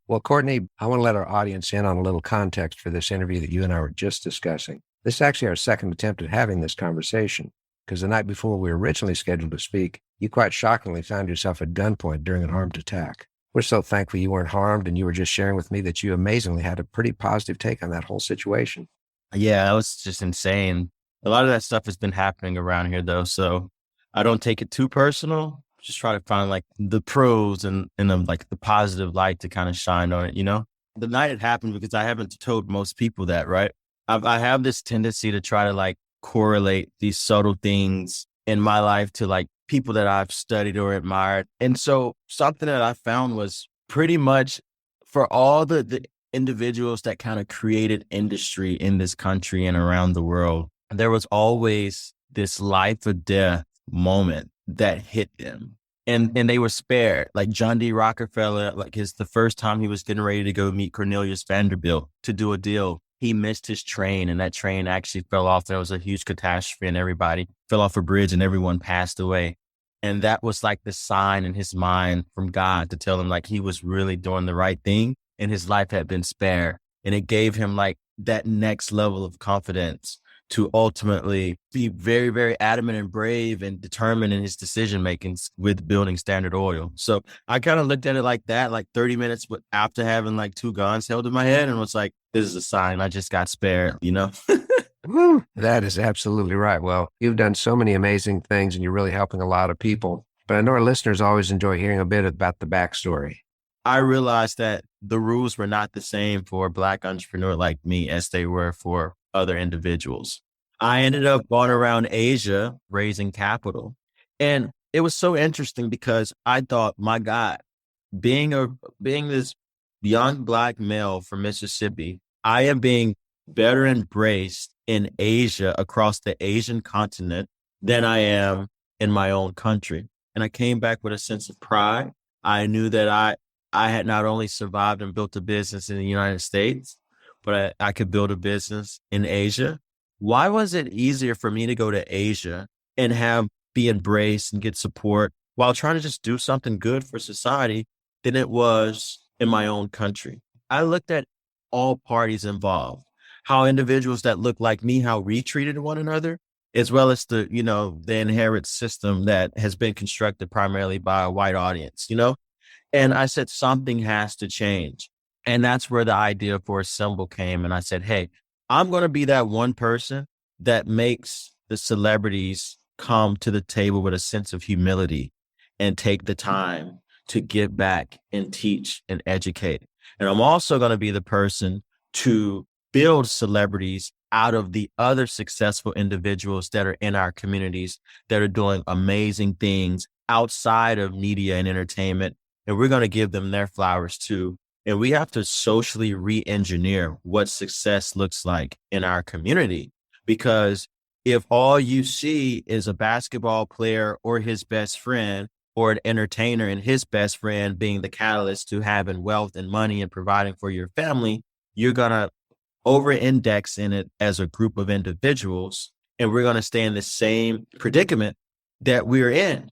Well, Courtney, I want to let our audience in on a little context for this interview that you and I were just discussing. This is actually our second attempt at having this conversation, because the night before we were originally scheduled to speak, you quite shockingly found yourself at gunpoint during an armed attack. We're so thankful you weren't harmed, and you were just sharing with me that you amazingly had a pretty positive take on that whole situation. Yeah, that was just insane. A lot of that stuff has been happening around here though, so I don't take it too personal. Just try to find like the pros and like the positive light to kind of shine on it. The night it happened because I haven't told most people that, right? I have this tendency to try to like correlate these subtle things in my life to like people that I've studied or admired. And so something that I found was pretty much for all the individuals that kind of created industry in this country and around the world, there was always this life or death moment that hit them. And they were spared. Like John D. Rockefeller, like the first time he was getting ready to go meet Cornelius Vanderbilt to do a deal, he missed his train and that train actually fell off. There was a huge catastrophe and everybody fell off a bridge and everyone passed away. And that was like the sign in his mind from God to tell him like he was really doing the right thing and his life had been spared. And it gave him like that next level of confidence to ultimately be very, very adamant and brave and determined in his decision making with building Standard Oil. So I kind of looked at it like that, like 30 minutes after having like two guns held in my head and was like, this is a sign I just got spared. Woo, that is absolutely right. Well, you've done so many amazing things and you're really helping a lot of people. But I know our listeners always enjoy hearing a bit about the backstory. I realized that the rules were not the same for a Black entrepreneur like me as they were for other individuals. I ended up going around Asia raising capital. And it was so interesting because I thought, my God, being this young Black male from Mississippi, I am being better embraced in Asia across the Asian continent than I am in my own country. And I came back with a sense of pride. I knew that I had not only survived and built a business in the United States, but I could build a business in Asia. Why was it easier for me to go to Asia and be embraced and get support while trying to just do something good for society than it was in my own country? I looked at all parties involved, how individuals that look like me, how we treated one another, as well as the inherent system that has been constructed primarily by a white audience. And I said, something has to change. And that's where the idea for a symbol came. And I said, hey, I'm going to be that one person that makes the celebrities come to the table with a sense of humility and take the time to give back and teach and educate. And I'm also going to be the person to build celebrities out of the other successful individuals that are in our communities that are doing amazing things outside of media and entertainment. And we're going to give them their flowers too. And we have to socially re-engineer what success looks like in our community. Because if all you see is a basketball player or his best friend or an entertainer and his best friend being the catalyst to having wealth and money and providing for your family, you're going to over-index in it as a group of individuals. And we're going to stay in the same predicament that we're in.